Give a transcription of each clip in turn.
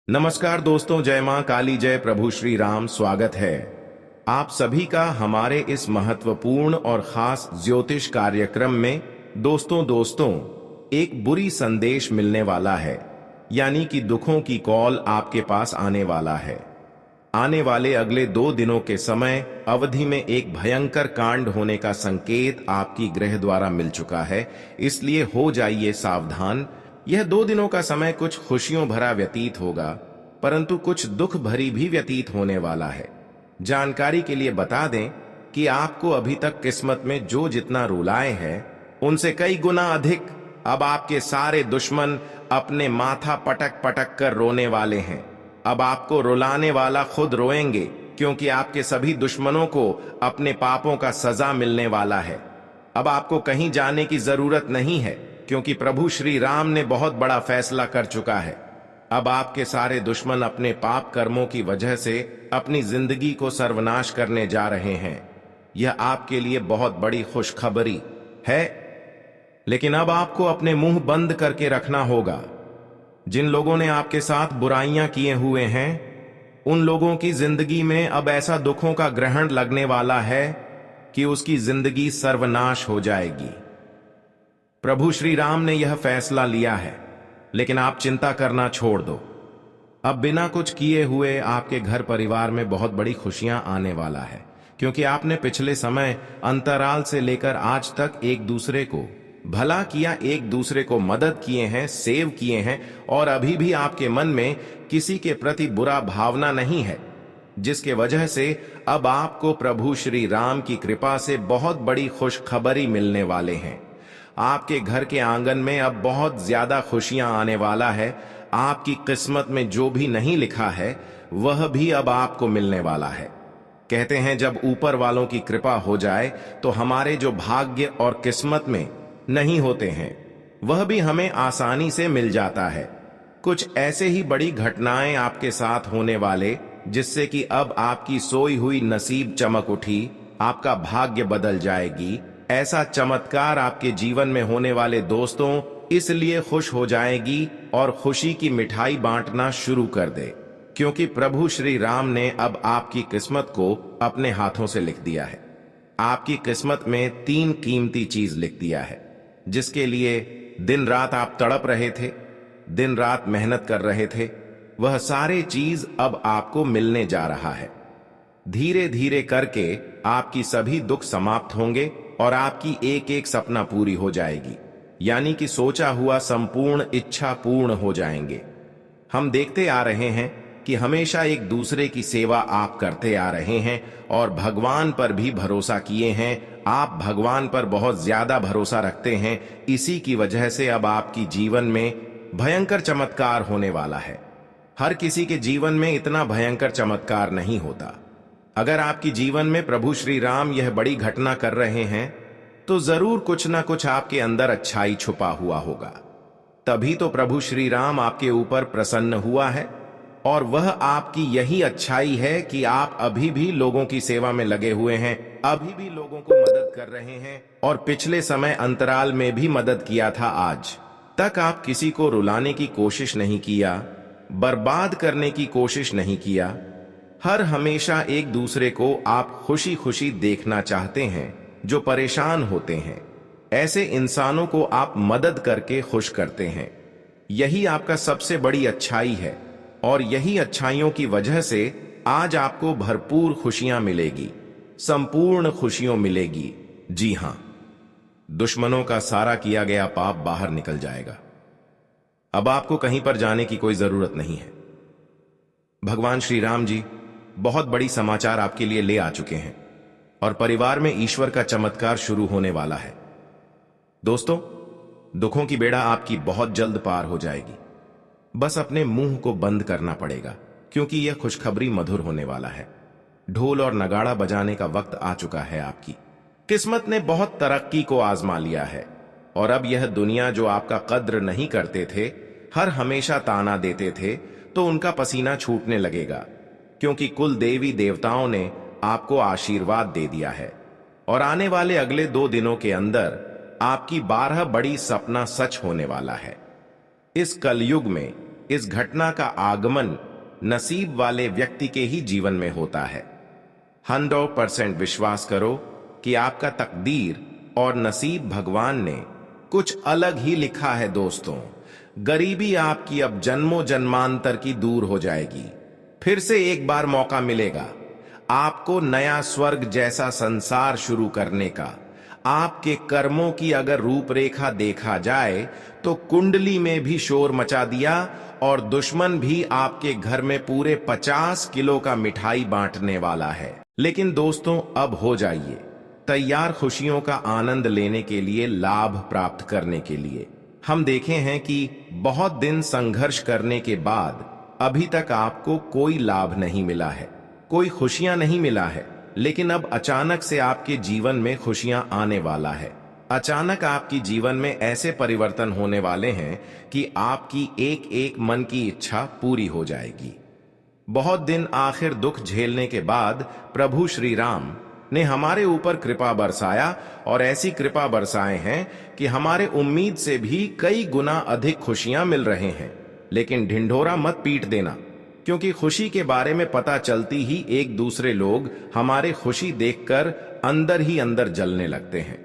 नमस्कार दोस्तों, जय मां काली, जय प्रभु श्री राम। स्वागत है आप सभी का हमारे इस महत्वपूर्ण और खास ज्योतिष कार्यक्रम में। दोस्तों एक बुरी संदेश मिलने वाला है, यानी कि दुखों की कॉल आपके पास आने वाला है। आने वाले अगले 2 दिनों के समय अवधि में एक भयंकर कांड होने का संकेत आपकी ग्रह द्वारा मिल चुका है, इसलिए हो जाइए सावधान। यह 2 दिनों का समय कुछ खुशियों भरा व्यतीत होगा, परंतु कुछ दुख भरी भी व्यतीत होने वाला है। जानकारी के लिए बता दें कि आपको अभी तक किस्मत में जो जितना रुलाए हैं, उनसे कई गुना अधिक अब आपके सारे दुश्मन अपने माथा पटक पटक कर रोने वाले हैं। अब आपको रुलाने वाला खुद रोएंगे, क्योंकि आपके सभी दुश्मनों को अपने पापों का सजा मिलने वाला है। अब आपको कहीं जाने की जरूरत नहीं है, क्योंकि प्रभु श्री राम ने बहुत बड़ा फैसला कर चुका है। अब आपके सारे दुश्मन अपने पाप कर्मों की वजह से अपनी जिंदगी को सर्वनाश करने जा रहे हैं। यह आपके लिए बहुत बड़ी खुशखबरी है, लेकिन अब आपको अपने मुंह बंद करके रखना होगा। जिन लोगों ने आपके साथ बुराइयां किए हुए हैं, उन लोगों की जिंदगी में अब ऐसा दुखों का ग्रहण लगने वाला है कि उसकी जिंदगी सर्वनाश हो जाएगी। प्रभु श्री राम ने यह फैसला लिया है, लेकिन आप चिंता करना छोड़ दो। अब बिना कुछ किए हुए आपके घर परिवार में बहुत बड़ी खुशियां आने वाला है, क्योंकि आपने पिछले समय अंतराल से लेकर आज तक एक दूसरे को भला किया, एक दूसरे को मदद किए हैं, सेव किए हैं, और अभी भी आपके मन में किसी के प्रति बुरा भावना नहीं है, जिसके वजह से अब आपको प्रभु श्री राम की कृपा से बहुत बड़ी खुशखबरी मिलने वाले हैं। आपके घर के आंगन में अब बहुत ज्यादा खुशियां आने वाला है। आपकी किस्मत में जो भी नहीं लिखा है, वह भी अब आपको मिलने वाला है। कहते हैं, जब ऊपर वालों की कृपा हो जाए तो हमारे जो भाग्य और किस्मत में नहीं होते हैं, वह भी हमें आसानी से मिल जाता है। कुछ ऐसे ही बड़ी घटनाएं आपके साथ होने वाले, जिससे कि अब आपकी सोई हुई नसीब चमक उठी, आपका भाग्य बदल जाएगी। ऐसा चमत्कार आपके जीवन में होने वाले दोस्तों इसलिए खुश हो जाएगी और खुशी की मिठाई बांटना शुरू कर दे, क्योंकि प्रभु श्री राम ने अब आपकी किस्मत को अपने हाथों से लिख दिया है। आपकी किस्मत में 3 कीमती चीज लिख दिया है, जिसके लिए दिन रात आप तड़प रहे थे, दिन रात मेहनत कर रहे थे। वह सारे चीज अब आपको मिलने जा रहा है। धीरे धीरे करके आपकी सभी दुख समाप्त होंगे और आपकी एक एक सपना पूरी हो जाएगी, यानी कि सोचा हुआ संपूर्ण इच्छा पूर्ण हो जाएंगे। हम देखते आ रहे हैं कि हमेशा एक दूसरे की सेवा आप करते आ रहे हैं और भगवान पर भी भरोसा किए हैं। आप भगवान पर बहुत ज्यादा भरोसा रखते हैं, इसी की वजह से अब आपकी जीवन में भयंकर चमत्कार होने वाला है। हर किसी के जीवन में इतना भयंकर चमत्कार नहीं होता। अगर आपकी जीवन में प्रभु श्री राम यह बड़ी घटना कर रहे हैं, तो जरूर कुछ ना कुछ आपके अंदर अच्छाई छुपा हुआ होगा। तभी तो प्रभु श्री राम आपके ऊपर प्रसन्न हुआ है, और वह आपकी यही अच्छाई है कि आप अभी भी लोगों की सेवा में लगे हुए हैं, अभी भी लोगों को मदद कर रहे हैं, और पिछले समय अंतराल में भी मदद किया था। आज तक आप किसी को रुलाने की कोशिश नहीं किया, बर्बाद करने की कोशिश नहीं किया। हर हमेशा एक दूसरे को आप खुशी खुशी देखना चाहते हैं, जो परेशान होते हैं। ऐसे इंसानों को आप मदद करके खुश करते हैं। यही आपका सबसे बड़ी अच्छाई है, और यही अच्छाइयों की वजह से आज आपको भरपूर खुशियां मिलेगी, संपूर्ण खुशियों मिलेगी। जी हां, दुश्मनों का सारा किया गया पाप बाहर निकल जाएगा। अब आपको कहीं पर जाने की कोई जरूरत नहीं है। भगवान श्री राम जी बहुत बड़ी समाचार आपके लिए ले आ चुके हैं, और परिवार में ईश्वर का चमत्कार शुरू होने वाला है। दोस्तों, दुखों की बेड़ा आपकी बहुत जल्द पार हो जाएगी। बस अपने मुंह को बंद करना पड़ेगा, क्योंकि यह खुशखबरी मधुर होने वाला है। ढोल और नगाड़ा बजाने का वक्त आ चुका है। आपकी किस्मत ने बहुत तरक्की को आजमा लिया है, और अब यह दुनिया जो आपका कद्र नहीं करते थे, हर हमेशा ताना देते थे, तो उनका पसीना छूटने लगेगा, क्योंकि कुल देवी देवताओं ने आपको आशीर्वाद दे दिया है। और आने वाले अगले 2 दिनों के अंदर आपकी 12 बड़ी सपना सच होने वाला है। इस कलयुग में इस घटना का आगमन नसीब वाले व्यक्ति के ही जीवन में होता है। 100% विश्वास करो कि आपका तकदीर और नसीब भगवान ने कुछ अलग ही लिखा है दोस्तों। गरीबी आपकी अब जन्मों जन्मांतर की दूर हो जाएगी। फिर से एक बार मौका मिलेगा आपको नया स्वर्ग जैसा संसार शुरू करने का। आपके कर्मों की अगर रूपरेखा देखा जाए तो कुंडली में भी शोर मचा दिया और दुश्मन भी आपके घर में पूरे 50 किलो का मिठाई बांटने वाला है। लेकिन दोस्तों, अब हो जाइए तैयार खुशियों का आनंद लेने के लिए, लाभ प्राप्त करने के लिए। हम देखे हैं कि बहुत दिन संघर्ष करने के बाद अभी तक आपको कोई लाभ नहीं मिला है, कोई खुशियां नहीं मिला है, लेकिन अब अचानक से आपके जीवन में खुशियां आने वाला है। अचानक आपकी जीवन में ऐसे परिवर्तन होने वाले हैं कि आपकी एक एक मन की इच्छा पूरी हो जाएगी। बहुत दिन आखिर दुख झेलने के बाद प्रभु श्री राम ने हमारे ऊपर कृपा बरसाया और ऐसी कृपा बरसाए हैं कि हमारे उम्मीद से भी कई गुना अधिक खुशियां मिल रहे हैं। लेकिन ढिंढोरा मत पीट देना, क्योंकि खुशी के बारे में पता चलती ही एक दूसरे लोग हमारे खुशी देखकर अंदर ही अंदर जलने लगते हैं।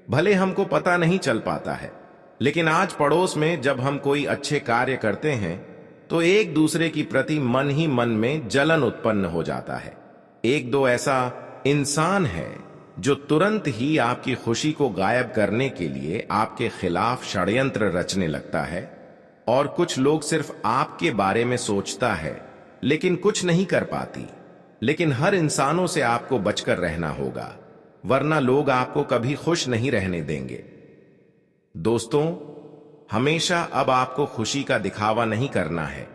भले हमको पता नहीं चल पाता है, लेकिन आज पड़ोस में जब हम कोई अच्छे कार्य करते हैं तो एक दूसरे की प्रति मन ही मन में जलन उत्पन्न हो जाता है। एक दो ऐसा इंसान है जो तुरंत ही आपकी खुशी को गायब करने के लिए आपके खिलाफ षड्यंत्र रचने लगता है, और कुछ लोग सिर्फ आपके बारे में सोचता है लेकिन कुछ नहीं कर पाती। लेकिन हर इंसानों से आपको बचकर रहना होगा, वरना लोग आपको कभी खुश नहीं रहने देंगे। दोस्तों, हमेशा अब आपको खुशी का दिखावा नहीं करना है।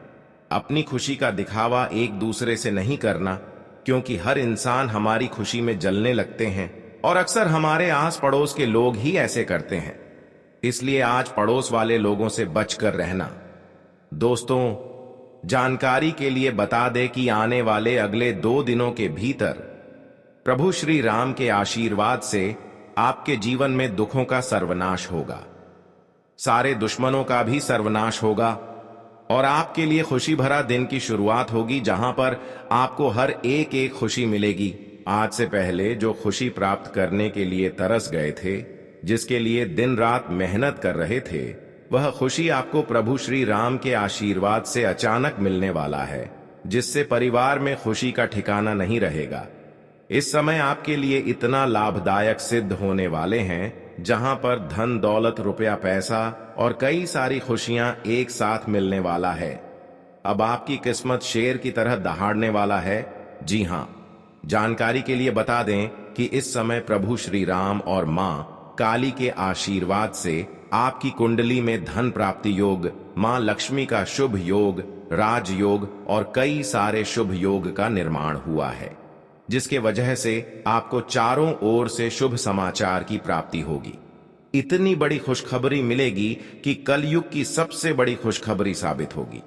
अपनी खुशी का दिखावा एक दूसरे से नहीं करना, क्योंकि हर इंसान हमारी खुशी में जलने लगते हैं और अक्सर हमारे आस पड़ोस के लोग ही ऐसे करते हैं। इसलिए आज पड़ोस वाले लोगों से बचकर रहना। दोस्तों, जानकारी के लिए बता दें कि आने वाले अगले 2 दिनों के भीतर प्रभु श्री राम के आशीर्वाद से आपके जीवन में दुखों का सर्वनाश होगा, सारे दुश्मनों का भी सर्वनाश होगा, और आपके लिए खुशी भरा दिन की शुरुआत होगी, जहां पर आपको हर एक एक खुशी मिलेगी। आज से पहले जो खुशी प्राप्त करने के लिए तरस गए थे, जिसके लिए दिन रात मेहनत कर रहे थे, वह खुशी आपको प्रभु श्री राम के आशीर्वाद से अचानक मिलने वाला है, जिससे परिवार में खुशी का ठिकाना नहीं रहेगा। इस समय आपके लिए इतना लाभदायक सिद्ध होने वाले हैं, जहां पर धन दौलत, रुपया पैसा और कई सारी खुशियां एक साथ मिलने वाला है। अब आपकी किस्मत शेर की तरह दहाड़ने वाला है। जी हां, जानकारी के लिए बता दें कि इस समय प्रभु श्री राम और मां काली के आशीर्वाद से आपकी कुंडली में धन प्राप्ति योग, मां लक्ष्मी का शुभ योग, राजयोग और कई सारे शुभ योग का निर्माण हुआ है, जिसके वजह से आपको चारों ओर से शुभ समाचार की प्राप्ति होगी। इतनी बड़ी खुशखबरी मिलेगी कि कलयुग की सबसे बड़ी खुशखबरी साबित होगी।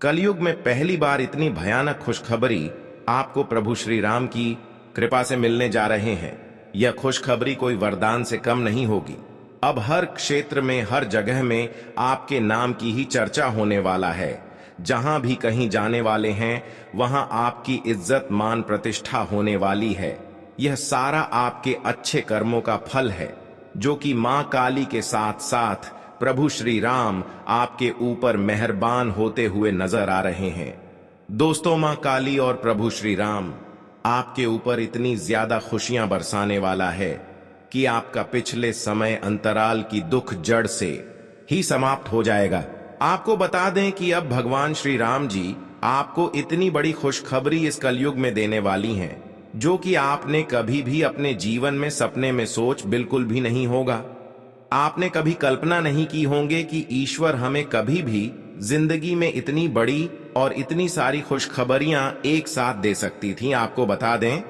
कलयुग में पहली बार इतनी भयानक खुशखबरी आपको प्रभु श्री राम की कृपा से मिलने जा रहे हैं। यह खुशखबरी कोई वरदान से कम नहीं होगी। अब हर क्षेत्र में, हर जगह में आपके नाम की ही चर्चा होने वाला है। जहां भी कहीं जाने वाले हैं, वहां आपकी इज्जत मान प्रतिष्ठा होने वाली है। यह सारा आपके अच्छे कर्मों का फल है, जो कि मां काली के साथ साथ प्रभु श्री राम आपके ऊपर मेहरबान होते हुए नजर आ रहे हैं। दोस्तों, मां काली और प्रभु श्री राम आपके ऊपर इतनी ज्यादा खुशियां बरसाने वाला है कि आपका पिछले समय अंतराल की दुख जड़ से ही समाप्त हो जाएगा। आपको बता दें कि अब भगवान श्री राम जी आपको इतनी बड़ी खुशखबरी इस कलयुग में देने वाली हैं, जो कि आपने कभी भी अपने जीवन में सपने में सोच बिल्कुल भी नहीं होगा। आपने कभी कल्पना नहीं की होंगे कि ईश्वर हमें कभी भी जिंदगी में इतनी बड़ी और इतनी सारी खुशखबरियां एक साथ दे सकती थी। आपको बता दें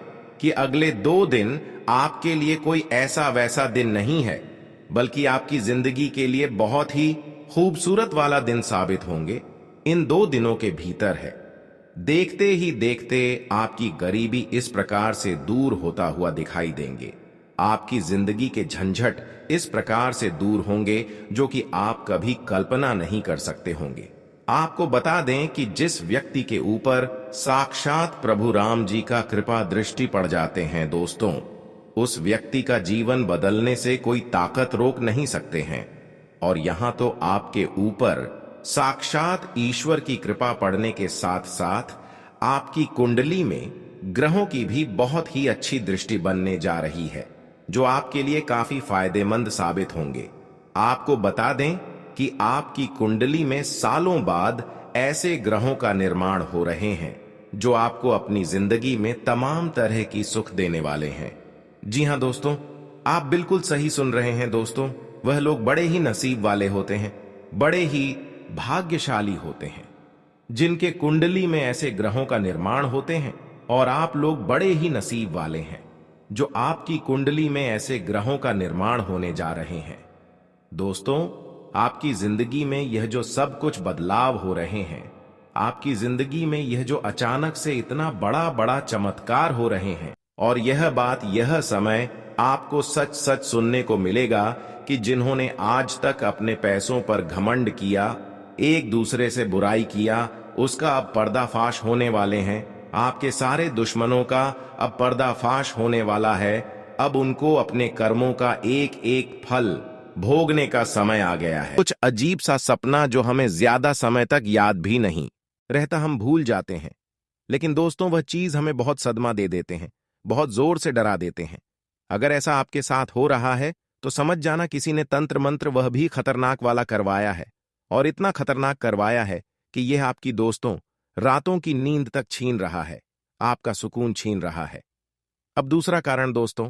कि अगले 2 दिन आपके लिए कोई ऐसा वैसा दिन नहीं है, बल्कि आपकी जिंदगी के लिए बहुत ही खूबसूरत वाला दिन साबित होंगे। इन 2 दिनों के भीतर है। देखते ही देखते आपकी गरीबी इस प्रकार से दूर होता हुआ दिखाई देंगे। आपकी जिंदगी के झंझट इस प्रकार से दूर होंगे जो कि आप कभी कल्पना नहीं कर सकते होंगे। आपको बता दें कि जिस व्यक्ति के ऊपर साक्षात प्रभु राम जी का कृपा दृष्टि पड़ जाते हैं दोस्तों, उस व्यक्ति का जीवन बदलने से कोई ताकत रोक नहीं सकते हैं। और यहां तो आपके ऊपर साक्षात ईश्वर की कृपा पड़ने के साथ साथ आपकी कुंडली में ग्रहों की भी बहुत ही अच्छी दृष्टि बनने जा रही है, जो आपके लिए काफी फायदेमंद साबित होंगे। आपको बता दें कि आपकी कुंडली में सालों बाद ऐसे ग्रहों का निर्माण हो रहे हैं जो आपको अपनी जिंदगी में तमाम तरह की सुख देने वाले हैं। जी हां दोस्तों, आप बिल्कुल सही सुन रहे हैं दोस्तों। वह लोग बड़े ही नसीब वाले होते हैं, बड़े ही भाग्यशाली होते हैं जिनके कुंडली में ऐसे ग्रहों का निर्माण होते हैं। और आप लोग बड़े ही नसीब वाले हैं जो आपकी कुंडली में ऐसे ग्रहों का निर्माण होने जा रहे हैं। दोस्तों, आपकी जिंदगी में यह जो सब कुछ बदलाव हो रहे हैं, आपकी जिंदगी में यह जो अचानक से इतना बड़ा बड़ा चमत्कार हो रहे हैं, और यह बात, यह समय आपको सच सच सुनने को मिलेगा कि जिन्होंने आज तक अपने पैसों पर घमंड किया, एक दूसरे से बुराई किया, उसका अब पर्दाफाश होने वाले हैं। आपके सारे दुश्मनों का अब पर्दाफाश होने वाला है। अब उनको अपने कर्मों का एक एक फल भोगने का समय आ गया है। कुछ अजीब सा सपना जो हमें ज्यादा समय तक याद भी नहीं रहता, हम भूल जाते हैं। लेकिन दोस्तों, वह चीज हमें बहुत सदमा दे देते हैं, बहुत जोर से डरा देते हैं। अगर ऐसा आपके साथ हो रहा है तो समझ जाना किसी ने तंत्र मंत्र, वह भी खतरनाक वाला, करवाया है। और इतना खतरनाक करवाया है कि यह आपकी दोस्तों रातों की नींद तक छीन रहा है, आपका सुकून छीन रहा है। अब दूसरा कारण दोस्तों,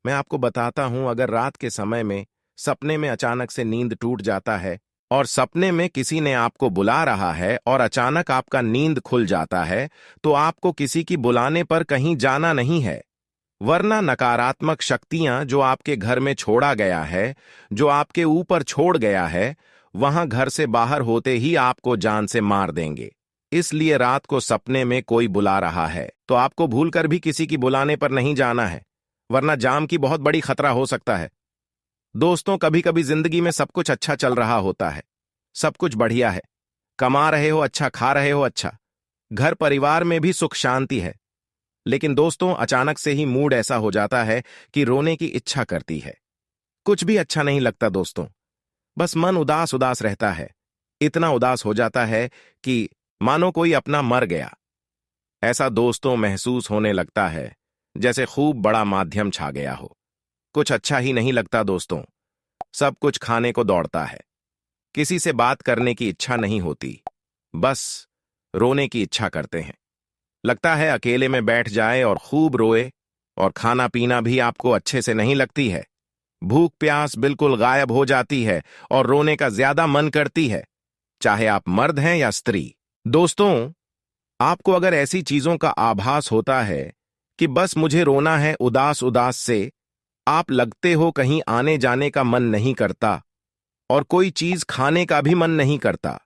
मैं आपको बताता हूं। अगर रात के समय में सपने में अचानक से नींद टूट जाता है और सपने में किसी ने आपको बुला रहा है और अचानक आपका नींद खुल जाता है, तो आपको किसी की बुलाने पर कहीं जाना नहीं है, वरना नकारात्मक शक्तियां जो आपके घर में छोड़ा गया है, जो आपके ऊपर छोड़ गया है, वहां घर से बाहर होते ही आपको जान से मार देंगे। इसलिए रात को सपने में कोई बुला रहा है तो आपको भूलकर भी किसी की बुलाने पर नहीं जाना है, वरना जाम की बहुत बड़ी खतरा हो सकता है। दोस्तों, कभी कभी जिंदगी में सब कुछ अच्छा चल रहा होता है, सब कुछ बढ़िया है, कमा रहे हो अच्छा, खा रहे हो अच्छा, घर परिवार में भी सुख शांति है। लेकिन दोस्तों, अचानक से ही मूड ऐसा हो जाता है कि रोने की इच्छा करती है। कुछ भी अच्छा नहीं लगता दोस्तों, बस मन उदास उदास रहता है। इतना उदास हो जाता है कि मानो कोई अपना मर गया। ऐसा दोस्तों महसूस होने लगता है जैसे खूब बड़ा माध्यम छा गया हो। कुछ अच्छा ही नहीं लगता दोस्तों, सब कुछ खाने को दौड़ता है, किसी से बात करने की इच्छा नहीं होती, बस रोने की इच्छा करते हैं। लगता है अकेले में बैठ जाए और खूब रोए। और खाना पीना भी आपको अच्छे से नहीं लगती है, भूख प्यास बिल्कुल गायब हो जाती है और रोने का ज्यादा मन करती है, चाहे आप मर्द हैं या स्त्री। दोस्तों, आपको अगर ऐसी चीजों का आभास होता है कि बस मुझे रोना है उदास उदास से, आप लगते हो कहीं आने जाने का मन नहीं करता और कोई चीज खाने का भी मन नहीं करता,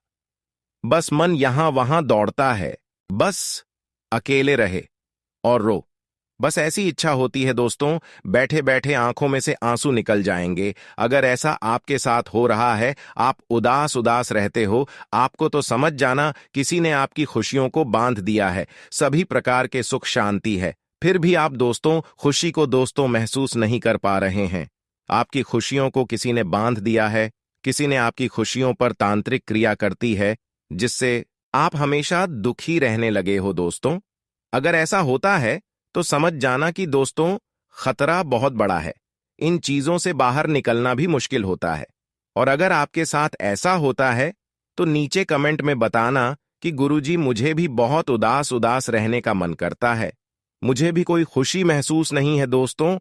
बस मन यहां वहां दौड़ता है, बस अकेले रहे और रो, बस ऐसी इच्छा होती है दोस्तों, बैठे बैठे आंखों में से आंसू निकल जाएंगे। अगर ऐसा आपके साथ हो रहा है, आप उदास उदास रहते हो, आपको तो समझ जाना किसी ने आपकी खुशियों को बांध दिया है। सभी प्रकार के सुख शांति है, फिर भी आप दोस्तों खुशी को दोस्तों महसूस नहीं कर पा रहे हैं। आपकी खुशियों को किसी ने बांध दिया है, किसी ने आपकी खुशियों पर तांत्रिक क्रिया करती है, जिससे आप हमेशा दुखी रहने लगे हो दोस्तों। अगर ऐसा होता है तो समझ जाना कि दोस्तों खतरा बहुत बड़ा है, इन चीजों से बाहर निकलना भी मुश्किल होता है। और अगर आपके साथ ऐसा होता है तो नीचे कमेंट में बताना कि गुरुजी मुझे भी बहुत उदास उदास रहने का मन करता है, मुझे भी कोई खुशी महसूस नहीं है। दोस्तों,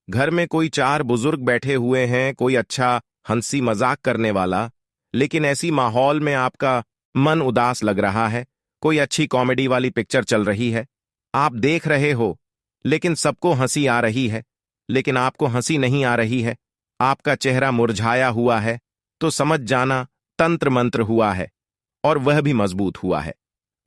घर में कोई चार बुजुर्ग बैठे हुए हैं, कोई अच्छा हंसी मजाक करने वाला, लेकिन ऐसी माहौल में आपका मन उदास लग रहा है। कोई अच्छी कॉमेडी वाली पिक्चर चल रही है, आप देख रहे हो, लेकिन सबको हंसी आ रही है, लेकिन आपको हंसी नहीं आ रही है, आपका चेहरा मुरझाया हुआ है, तो समझ जाना तंत्र मंत्र हुआ है, और वह भी मजबूत हुआ है।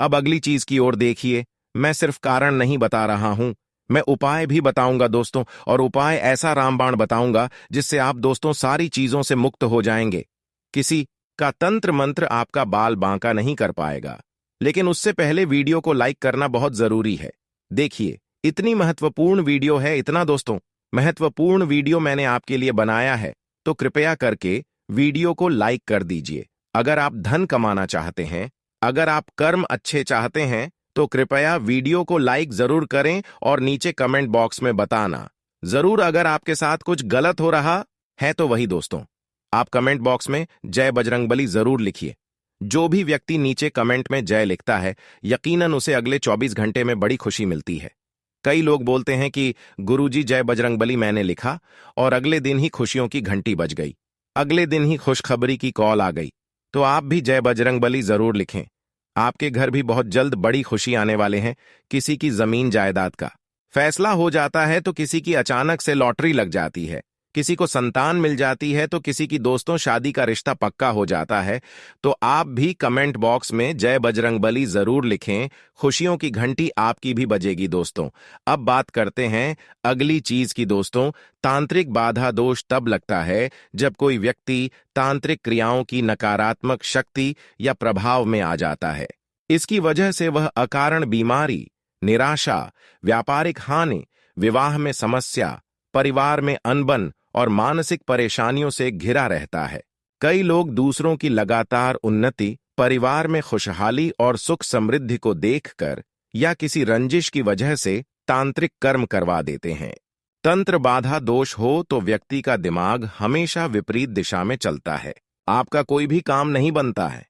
अब अगली चीज की ओर देखिए। मैं सिर्फ कारण नहीं बता रहा हूं, मैं उपाय भी बताऊंगा दोस्तों, और उपाय ऐसा रामबाण बताऊंगा जिससे आप दोस्तों सारी चीजों से मुक्त हो जाएंगे। किसी का तंत्र मंत्र आपका बाल बांका नहीं कर पाएगा, लेकिन उससे पहले वीडियो को लाइक करना बहुत जरूरी है। देखिए, इतनी महत्वपूर्ण वीडियो है, इतना दोस्तों महत्वपूर्ण वीडियो मैंने आपके लिए बनाया है, तो कृपया करके वीडियो को लाइक कर दीजिए। अगर आप धन कमाना चाहते हैं, अगर आप कर्म अच्छे चाहते हैं, तो कृपया वीडियो को लाइक जरूर करें और नीचे कमेंट बॉक्स में बताना जरूर अगर आपके साथ कुछ गलत हो रहा है तो वही दोस्तों, आप कमेंट बॉक्स में जय बजरंगबली जरूर लिखिए। जो भी व्यक्ति नीचे कमेंट में जय लिखता है, यकीनन उसे अगले 24 घंटे में बड़ी खुशी मिलती है। कई लोग बोलते हैं कि गुरुजी जय बजरंगबली मैंने लिखा और अगले दिन ही खुशियों की घंटी बज गई, अगले दिन ही खुशखबरी की कॉल आ गई। तो आप भी जय बजरंगबली जरूर लिखें। आपके घर भी बहुत जल्द बड़ी खुशी आने वाले हैं। किसी की जमीन जायदाद का फैसला हो जाता है तो किसी की अचानक से लॉटरी लग जाती है, किसी को संतान मिल जाती है तो किसी की दोस्तों शादी का रिश्ता पक्का हो जाता है। तो आप भी कमेंट बॉक्स में जय बजरंगबली जरूर लिखें, खुशियों की घंटी आपकी भी बजेगी दोस्तों। अब बात करते हैं अगली चीज की दोस्तों। तांत्रिक बाधा दोष तब लगता है जब कोई व्यक्ति तांत्रिक क्रियाओं की नकारात्मक शक्ति या प्रभाव में आ जाता है। इसकी वजह से वह अकारण बीमारी, निराशा, व्यापारिक हानि, विवाह में समस्या, परिवार में अनबन और मानसिक परेशानियों से घिरा रहता है। कई लोग दूसरों की लगातार उन्नति, परिवार में खुशहाली और सुख समृद्धि को देखकर या किसी रंजिश की वजह से तांत्रिक कर्म करवा देते हैं। तंत्र बाधा दोष हो तो व्यक्ति का दिमाग हमेशा विपरीत दिशा में चलता है, आपका कोई भी काम नहीं बनता है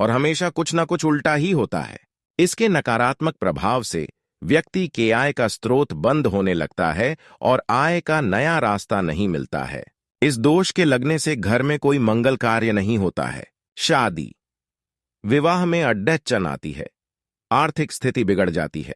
और हमेशा कुछ ना कुछ उल्टा ही होता है। इसके नकारात्मक प्रभाव से व्यक्ति के आय का स्रोत बंद होने लगता है और आय का नया रास्ता नहीं मिलता है। इस दोष के लगने से घर में कोई मंगल कार्य नहीं होता है, शादी विवाह में अड़चन आती है, आर्थिक स्थिति बिगड़ जाती है,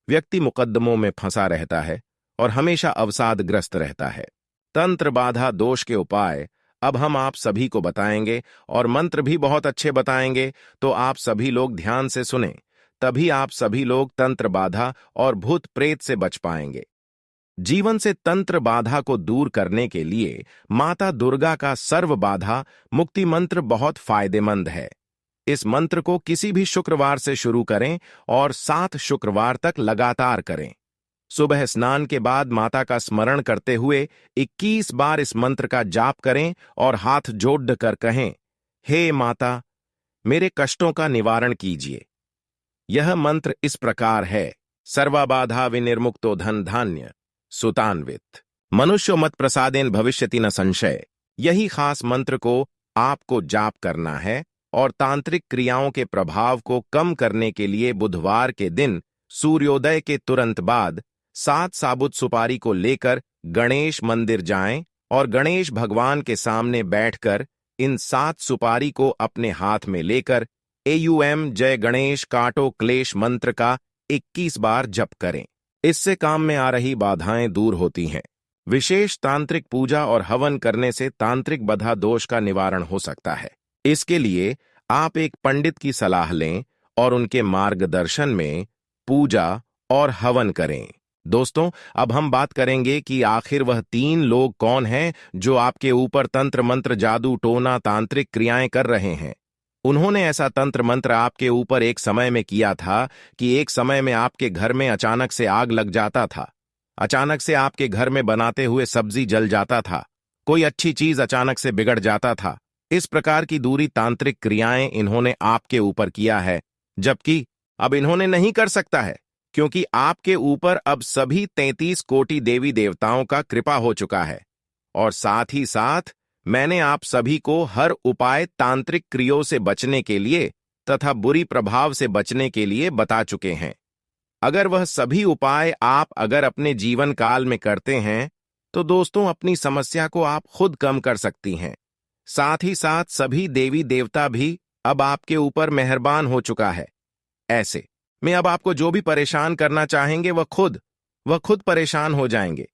व्यक्ति मुकद्दमों में फंसा रहता है और हमेशा अवसादग्रस्त रहता है। तंत्र बाधा दोष के उपाय अब हम आप सभी को बताएंगे और मंत्र भी बहुत अच्छे बताएंगे, तो आप सभी लोग ध्यान से सुने, तभी आप सभी लोग तंत्र बाधा और भूत प्रेत से बच पाएंगे। जीवन से तंत्र बाधा को दूर करने के लिए माता दुर्गा का सर्व बाधा मुक्ति मंत्र बहुत फायदेमंद है। इस मंत्र को किसी भी शुक्रवार से शुरू करें और 7 शुक्रवार तक लगातार करें। सुबह स्नान के बाद माता का स्मरण करते हुए 21 बार इस मंत्र का जाप करें और हाथ जोड़कर कहें, हे माता, मेरे कष्टों का निवारण कीजिए। यह मंत्र इस प्रकार है, सर्वबाधा विनिर्मुक्तो धन धान्य सुतान्वित मनुष्यो मत प्रसादेन भविष्यति न संशय। यही खास मंत्र को आपको जाप करना है और तांत्रिक क्रियाओं के प्रभाव को कम करने के लिए बुधवार के दिन सूर्योदय के तुरंत बाद 7 साबुत सुपारी को लेकर गणेश मंदिर जाएं और गणेश भगवान के सामने बैठकर इन 7 सुपारी को अपने हाथ में लेकर एयूएम जय गणेश काटो क्लेश मंत्र का 21 बार जप करें। इससे काम में आ रही बाधाएं दूर होती हैं। विशेष तांत्रिक पूजा और हवन करने से तांत्रिक बाधा दोष का निवारण हो सकता है। इसके लिए आप एक पंडित की सलाह लें और उनके मार्गदर्शन में पूजा और हवन करें। दोस्तों, अब हम बात करेंगे कि आखिर वह 3 लोग कौन हैं जो आपके ऊपर तंत्र मंत्र जादू टोना तांत्रिक क्रियाएं कर रहे हैं। उन्होंने ऐसा तंत्र मंत्र आपके ऊपर एक समय में किया था कि एक समय में आपके घर में अचानक से आग लग जाता था, अचानक से आपके घर में बनाते हुए सब्जी जल जाता था, कोई अच्छी चीज अचानक से बिगड़ जाता था। इस प्रकार की दूरी तांत्रिक क्रियाएं इन्होंने आपके ऊपर किया है, जबकि अब इन्होंने नहीं कर सकता है, क्योंकि आपके ऊपर अब सभी 33 कोटि देवी देवताओं का कृपा हो चुका है और साथ ही साथ मैंने आप सभी को हर उपाय तांत्रिक क्रियों से बचने के लिए तथा बुरी प्रभाव से बचने के लिए बता चुके हैं। अगर वह सभी उपाय आप अगर अपने जीवन काल में करते हैं तो दोस्तों अपनी समस्या को आप खुद कम कर सकती हैं। साथ ही साथ सभी देवी देवता भी अब आपके ऊपर मेहरबान हो चुका है। ऐसे में अब आपको जो भी परेशान करना चाहेंगे वह खुद परेशान हो जाएंगे।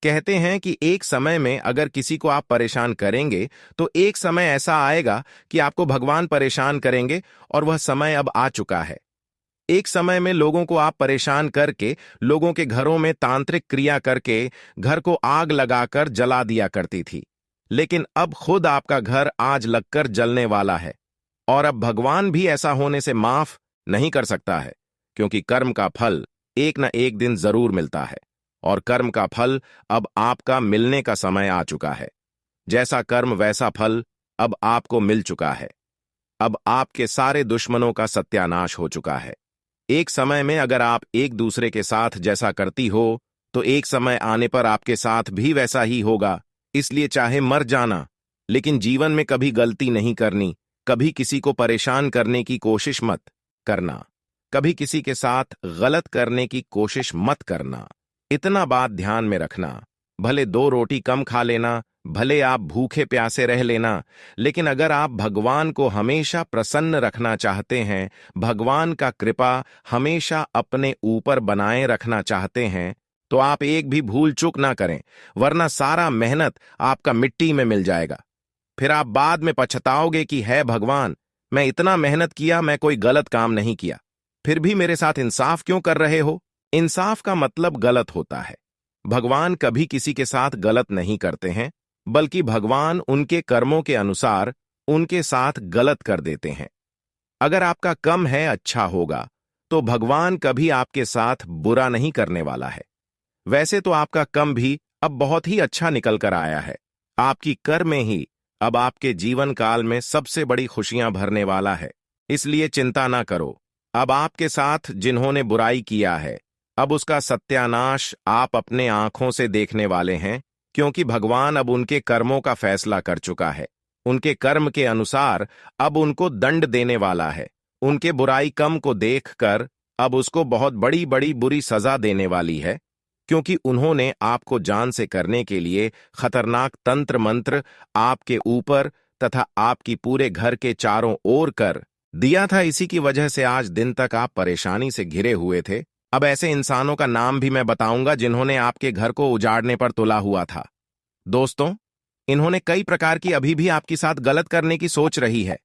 कहते हैं कि एक समय में अगर किसी को आप परेशान करेंगे तो एक समय ऐसा आएगा कि आपको भगवान परेशान करेंगे और वह समय अब आ चुका है। एक समय में लोगों को आप परेशान करके लोगों के घरों में तांत्रिक क्रिया करके घर को आग लगाकर जला दिया करती थी। लेकिन अब खुद आपका घर आज लगकर जलने वाला है। और अब भगवान भी ऐसा होने से माफ नहीं कर सकता है, क्योंकि कर्म का फल एक न एक दिन जरूर मिलता है। और कर्म का फल अब आपका मिलने का समय आ चुका है। जैसा कर्म वैसा फल अब आपको मिल चुका है। अब आपके सारे दुश्मनों का सत्यानाश हो चुका है। एक समय में अगर आप एक दूसरे के साथ जैसा करती हो, तो एक समय आने पर आपके साथ भी वैसा ही होगा। इसलिए चाहे मर जाना, लेकिन जीवन में कभी गलती नहीं करनी, कभी किसी को परेशान करने की कोशिश मत करना, कभी किसी के साथ गलत करने की कोशिश मत करना। इतना बात ध्यान में रखना। भले 2 रोटी कम खा लेना, भले आप भूखे प्यासे रह लेना, लेकिन अगर आप भगवान को हमेशा प्रसन्न रखना चाहते हैं, भगवान का कृपा हमेशा अपने ऊपर बनाए रखना चाहते हैं, तो आप एक भी भूल चूक ना करें, वरना सारा मेहनत आपका मिट्टी में मिल जाएगा। फिर आप बाद में पछताओगे कि है भगवान, मैं इतना मेहनत किया, मैं कोई गलत काम नहीं किया, फिर भी मेरे साथ इंसाफ क्यों कर रहे हो। इंसाफ का मतलब गलत होता है। भगवान कभी किसी के साथ गलत नहीं करते हैं, बल्कि भगवान उनके कर्मों के अनुसार उनके साथ गलत कर देते हैं। अगर आपका कम है अच्छा होगा, तो भगवान कभी आपके साथ बुरा नहीं करने वाला है। वैसे तो आपका कम भी अब बहुत ही अच्छा निकल कर आया है। आपकी कर में ही अब आपके जीवन काल में सबसे बड़ी खुशियां भरने वाला है। इसलिए चिंता ना करो। अब आपके साथ जिन्होंने बुराई किया है, अब उसका सत्यानाश आप अपने आंखों से देखने वाले हैं, क्योंकि भगवान अब उनके कर्मों का फैसला कर चुका है। उनके कर्म के अनुसार अब उनको दंड देने वाला है। उनके बुराई कम को देखकर अब उसको बहुत बड़ी बड़ी बुरी सजा देने वाली है, क्योंकि उन्होंने आपको जान से करने के लिए खतरनाक तंत्र मंत्र आपके ऊपर तथा आपकी पूरे घर के चारों ओर कर दिया था। इसी की वजह से आज दिन तक आप परेशानी से घिरे हुए थे। अब ऐसे इंसानों का नाम भी मैं बताऊंगा जिन्होंने आपके घर को उजाड़ने पर तुला हुआ था। दोस्तों, इन्होंने कई प्रकार की अभी भी आपके साथ गलत करने की सोच रही है,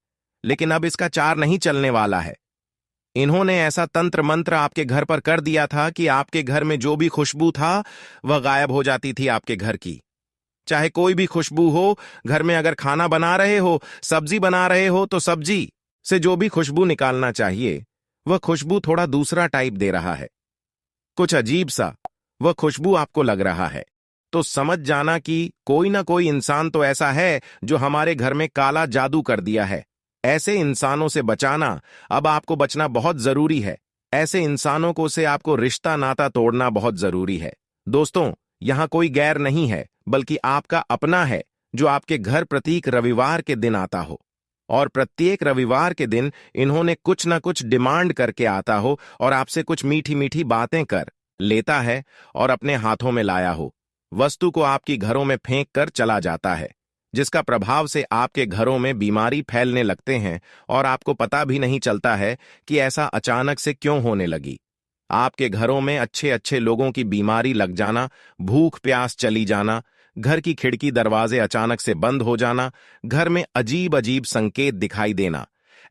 लेकिन अब इसका चार नहीं चलने वाला है। इन्होंने ऐसा तंत्र मंत्र आपके घर पर कर दिया था कि आपके घर में जो भी खुशबू था वह गायब हो जाती थी आपके घर की। चाहे कोई भी खुशबू हो, घर में अगर खाना बना रहे हो, सब्जी बना रहे हो, तो सब्जी से जो भी खुशबू निकालना चाहिए, वह खुशबू थोड़ा दूसरा टाइप दे रहा है। कुछ अजीब सा वह खुशबू आपको लग रहा है, तो समझ जाना कि कोई ना कोई इंसान तो ऐसा है जो हमारे घर में काला जादू कर दिया है। ऐसे इंसानों से बचाना अब आपको बचना बहुत जरूरी है। ऐसे इंसानों को से आपको रिश्ता नाता तोड़ना बहुत जरूरी है। दोस्तों, यहां कोई गैर नहीं है, बल्कि आपका अपना है, जो आपके घर प्रत्येक रविवार के दिन आता हो। और प्रत्येक रविवार के दिन इन्होंने कुछ ना कुछ डिमांड करके आता हो और आपसे कुछ मीठी मीठी बातें कर लेता है और अपने हाथों में लाया हो वस्तु को आपकी घरों में फेंक कर चला जाता है, जिसका प्रभाव से आपके घरों में बीमारी फैलने लगते हैं और आपको पता भी नहीं चलता है कि ऐसा अचानक से क्यों होने लगी। आपके घरों में अच्छे अच्छे लोगों की बीमारी लग जाना, भूख प्यास चली जाना, घर की खिड़की दरवाजे अचानक से बंद हो जाना, घर में अजीब अजीब संकेत दिखाई देना,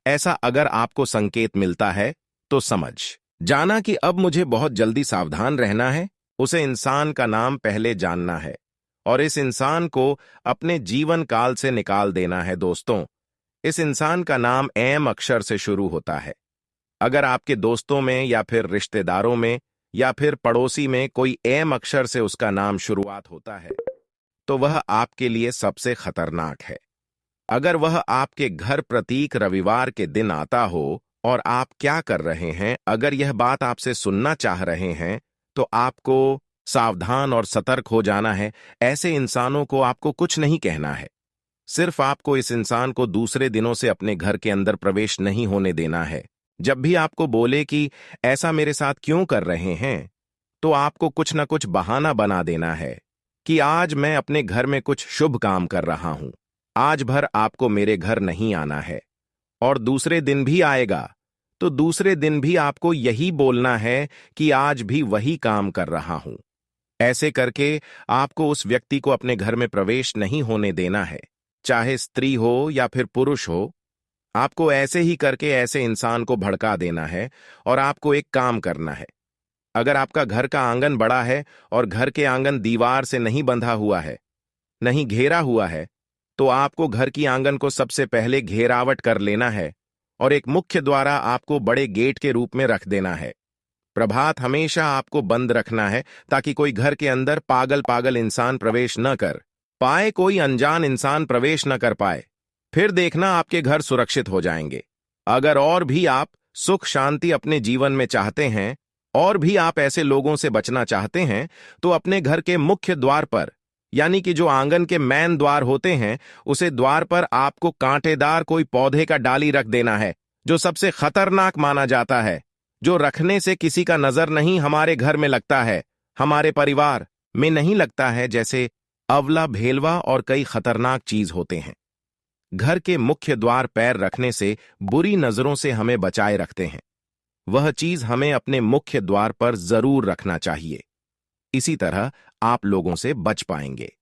ऐसा अगर आपको संकेत मिलता है तो समझ जाना कि अब मुझे बहुत जल्दी सावधान रहना है। उसे इंसान का नाम पहले जानना है और इस इंसान को अपने जीवन काल से निकाल देना है। दोस्तों, इस इंसान का नाम एम अक्षर से शुरू होता है। अगर आपके दोस्तों में या फिर रिश्तेदारों में या फिर पड़ोसी में कोई एम अक्षर से उसका नाम शुरुआत होता है, तो वह आपके लिए सबसे खतरनाक है। अगर वह आपके घर प्रतीक रविवार के दिन आता हो और आप क्या कर रहे हैं, अगर यह बात आपसे सुनना चाह रहे हैं, तो आपको सावधान और सतर्क हो जाना है। ऐसे इंसानों को आपको कुछ नहीं कहना है। सिर्फ आपको इस इंसान को दूसरे दिनों से अपने घर के अंदर प्रवेश नहीं होने देना है। जब भी आपको बोले कि ऐसा मेरे साथ क्यों कर रहे हैं, तो आपको कुछ ना कुछ बहाना बना देना है कि आज मैं अपने घर में कुछ शुभ काम कर रहा हूं, आज भर आपको मेरे घर नहीं आना है। और दूसरे दिन भी आएगा तो दूसरे दिन भी आपको यही बोलना है कि आज भी वही काम कर रहा हूं। ऐसे करके आपको उस व्यक्ति को अपने घर में प्रवेश नहीं होने देना है, चाहे स्त्री हो या फिर पुरुष हो। आपको ऐसे ही करके ऐसे इंसान को भड़का देना है। और आपको एक काम करना है, अगर आपका घर का आंगन बड़ा है और घर के आंगन दीवार से नहीं बंधा हुआ है, नहीं घेरा हुआ है, तो आपको घर की आंगन को सबसे पहले घेरावट कर लेना है और एक मुख्य द्वारा आपको बड़े गेट के रूप में रख देना है। प्रभात हमेशा आपको बंद रखना है ताकि कोई घर के अंदर पागल पागल इंसान प्रवेश न कर पाए, कोई अनजान इंसान प्रवेश न कर पाए। फिर देखना आपके घर सुरक्षित हो जाएंगे। अगर और भी आप सुख शांति अपने जीवन में चाहते हैं और भी आप ऐसे लोगों से बचना चाहते हैं तो अपने घर के मुख्य द्वार पर, यानी कि जो आंगन के मैन द्वार होते हैं, उसे द्वार पर आपको कांटेदार कोई पौधे का डाली रख देना है, जो सबसे खतरनाक माना जाता है, जो रखने से किसी का नजर नहीं हमारे घर में लगता है, हमारे परिवार में नहीं लगता है, जैसे अवला भेलवा और कई खतरनाक चीज होते हैं। घर के मुख्य द्वार पैर रखने से बुरी नजरों से हमें बचाए रखते हैं। वह चीज हमें अपने मुख्य द्वार पर जरूर रखना चाहिए। इसी तरह आप लोगों से बच पाएंगे।